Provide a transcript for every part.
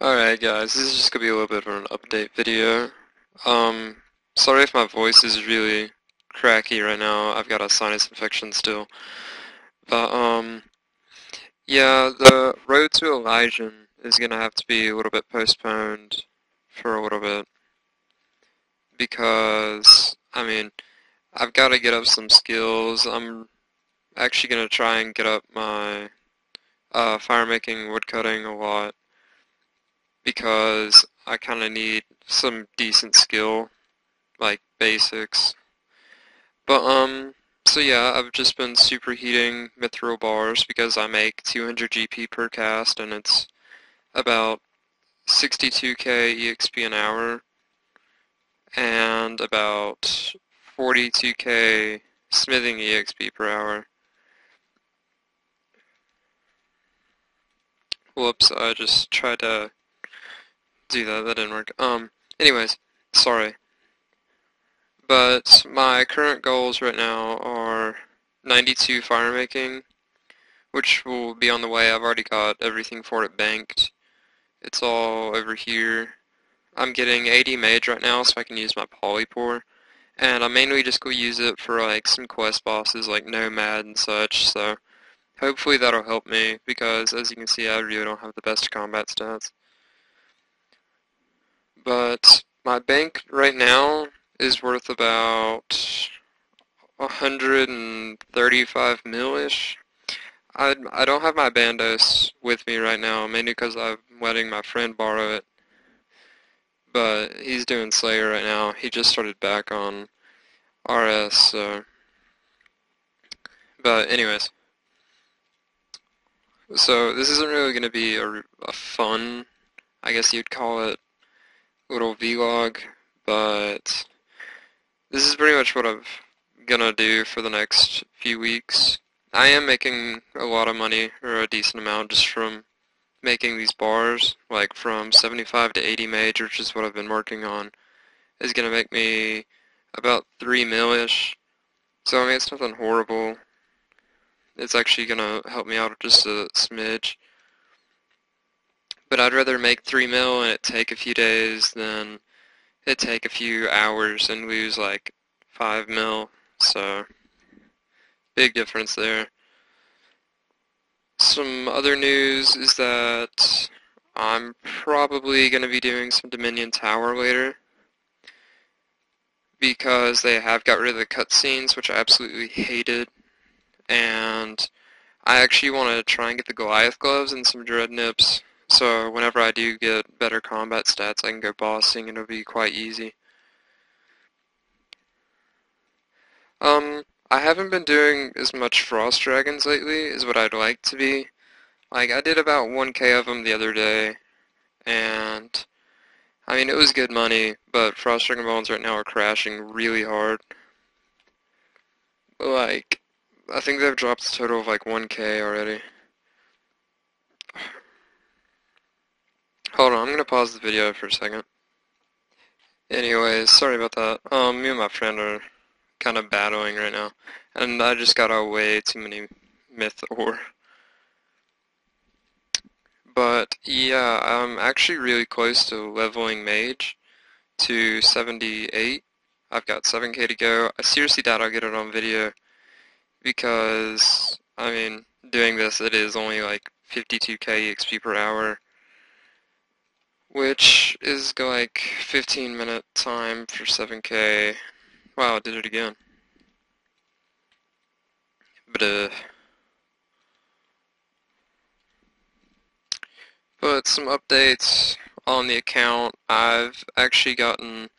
Alright guys, this is just gonna be a little bit of an update video. Sorry if my voice is really cracky right now. I've got a sinus infection still. But yeah, the road to Elysian is gonna have to be a little bit postponed for a little bit because I've got to get up some skills. I'm actually gonna try and get up my fire making, wood cutting a lot because I kind of need some decent skill, like basics. But so yeah, I've just been superheating mithril bars because I make 200 GP per cast and it's about 62k EXP an hour and about 42k smithing EXP per hour. Whoops, I just tried to do that, that didn't work. Anyways, sorry. But my current goals right now are 92 fire making, which will be on the way. I've already got everything for it banked. It's all over here. I'm getting 80 mage right now so I can use my polypore. And I mainly just go use it for like some quest bosses like Nomad and such, so hopefully that'll help me because as you can see I really don't have the best combat stats. But my bank right now is worth about 135 mil-ish. I don't have my Bandos with me right now, mainly because I'm letting my friend borrow it. But he's doing Slayer right now. He just started back on RS, so... But anyways. So this isn't really going to be a fun, I guess you'd call it, little vlog, but this is pretty much what I'm gonna do for the next few weeks. I am making a lot of money, or a decent amount, just from making these bars, like from 75 to 80 mage, which is what I've been working on, is gonna make me about 3 mil-ish. So I mean, it's nothing horrible. It's actually gonna help me out just a smidge. But I'd rather make 3 mil and it take a few days than it take a few hours and lose like 5 mil. So, big difference there. Some other news is that I'm probably going to be doing some Dominion Tower later because they have got rid of the cutscenes, which I absolutely hated, and I actually want to try and get the Goliath gloves and some Dread Nips, so whenever I do get better combat stats I can go bossing and it'll be quite easy. I haven't been doing as much Frost Dragons lately as what I'd like to be. Like, I did about 1k of them the other day, and I mean, it was good money, but Frost Dragon Bones right now are crashing really hard. Like, I think they've dropped a total of like 1k already. Hold on, I'm gonna pause the video for a second. Anyways, sorry about that. Me and my friend are kind of battling right now, and I just got way too many myth ore. But yeah, I'm actually really close to leveling mage to 78. I've got 7k to go. I seriously doubt I'll get it on video because, I mean, doing this, it is only like 52k XP per hour, which is like 15-minute time for 7k. Wow, I did it again. But some updates on the account. I've actually gotten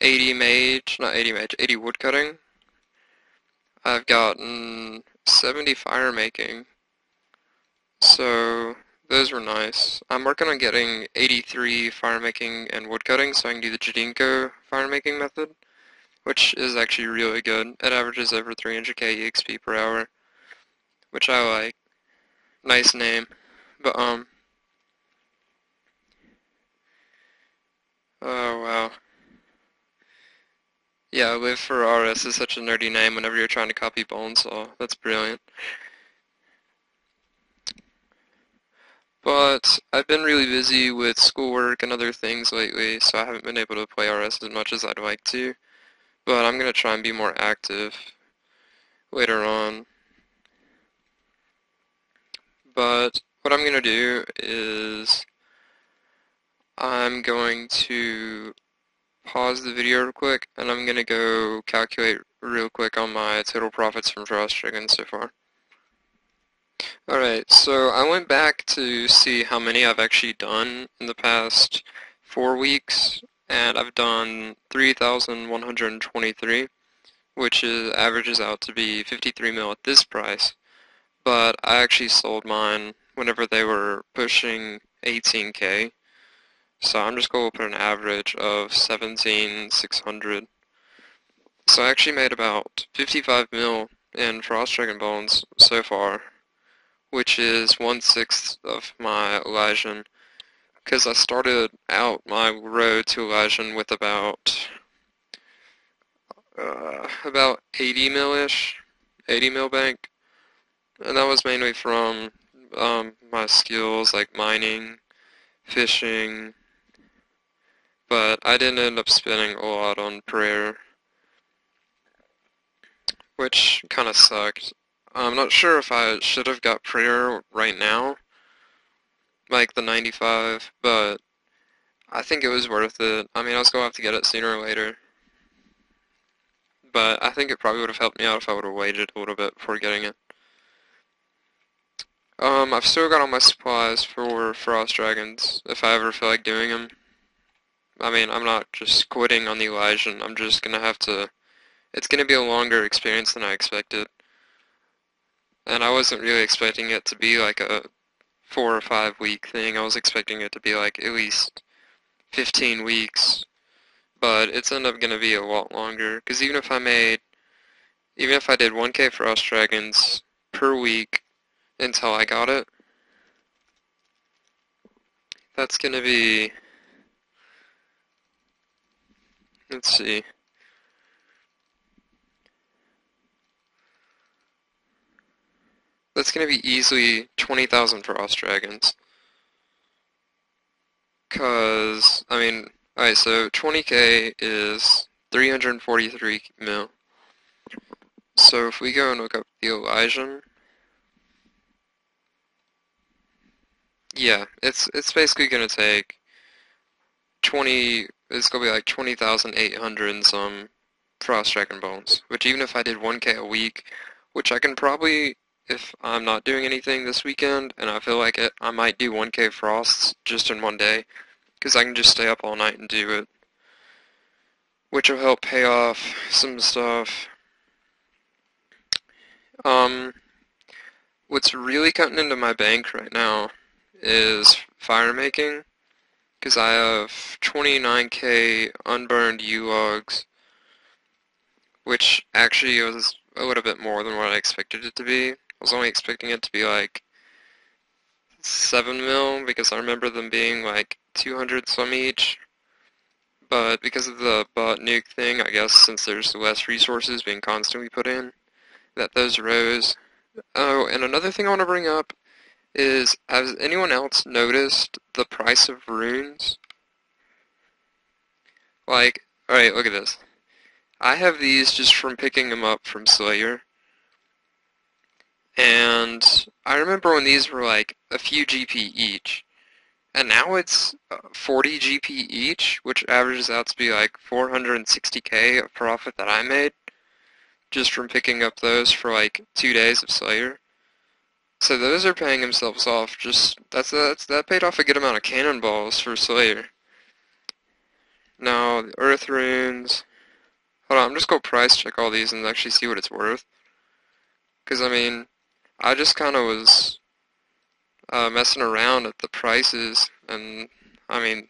80 mage, not 80 mage, 80 woodcutting. I've gotten 70 fire making. So those were nice. I'm working on getting 83 fire making and woodcutting so I can do the Jadinko fire making method, which is actually really good. It averages over 300k EXP per hour, which I like. Nice name. But oh wow. Yeah, Live for RS is such a nerdy name whenever you're trying to copy Bonesaw. That's brilliant. But I've been really busy with schoolwork and other things lately, so I haven't been able to play RS as much as I'd like to. But I'm going to try and be more active later on. But what I'm going to do is I'm going to pause the video real quick, and I'm going to go calculate real quick on my total profits from Frost Dragon so far. Alright, so I went back to see how many I've actually done in the past 4 weeks, and I've done 3,123, which averages out to be 53 mil at this price, but I actually sold mine whenever they were pushing 18k, so I'm just going to put an average of 17,600. So I actually made about 55 mil in Frost Dragon Bones so far, which is 1/6 of my Elysian, because I started out my road to Elysian with about 80 mil-ish, 80 mil bank, and that was mainly from my skills like mining, fishing, but I didn't end up spending a lot on prayer, which kind of sucked. I'm not sure if I should have got prayer right now, like the 95, but I think it was worth it. I mean, I was going to have to get it sooner or later, but I think it probably would have helped me out if I would have waited a little bit before getting it. I've still got all my supplies for Frost Dragons, if I ever feel like doing them. I mean, I'm not just quitting on the Elysian, I'm just gonna have to... It's gonna be a longer experience than I expected. And I wasn't really expecting it to be like a 4 or 5 week thing. I was expecting it to be like at least 15 weeks. But it's ended up gonna be a lot longer, because even if I did 1k Frost Dragons per week until I got it, that's gonna be, let's see, that's gonna be easily 20,000 Frost Dragons. Cause, I mean, alright, so 20k is 343 mil. So if we go and look up the Elysian, yeah, it's basically gonna take 20, it's gonna be like 20,800 and some Frost Dragon Bones, which even if I did 1k a week, which I can probably, if I'm not doing anything this weekend and I feel like it, I might do 1k Frosts just in one day, because I can just stay up all night and do it, which will help pay off some stuff. What's really cutting into my bank right now is fire making, because I have 29k unburned U-logs, which actually was a little bit more than what I expected it to be. I was only expecting it to be like 7 mil, because I remember them being like 200 some each, but because of the bot nuke thing, I guess since there's less resources being constantly put in, that those rose. Oh, and another thing I want to bring up is, has anyone else noticed the price of runes? Like, alright, look at this. I have these just from picking them up from Slayer. And I remember when these were like a few GP each. And now it's 40 GP each, which averages out to be like 460k of profit that I made just from picking up those for like 2 days of Slayer. So those are paying themselves off. Just that paid off a good amount of cannonballs for Slayer. Now the Earth runes. Hold on, I'm just gonna price check all these and actually see what it's worth. Cause I mean, I just kind of was messing around at the prices, and I mean,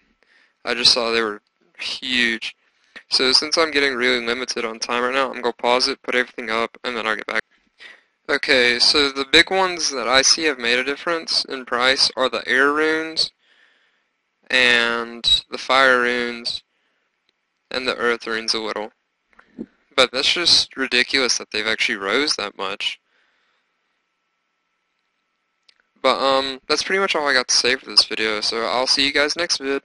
I just saw they were huge. So since I'm getting really limited on time right now, I'm gonna pause it, put everything up, and then I'll get back. Okay, so the big ones that I see have made a difference in price are the air runes, and the fire runes, and the earth runes a little. But that's just ridiculous that they've actually rose that much. But, that's pretty much all I got to say for this video, so I'll see you guys next vid.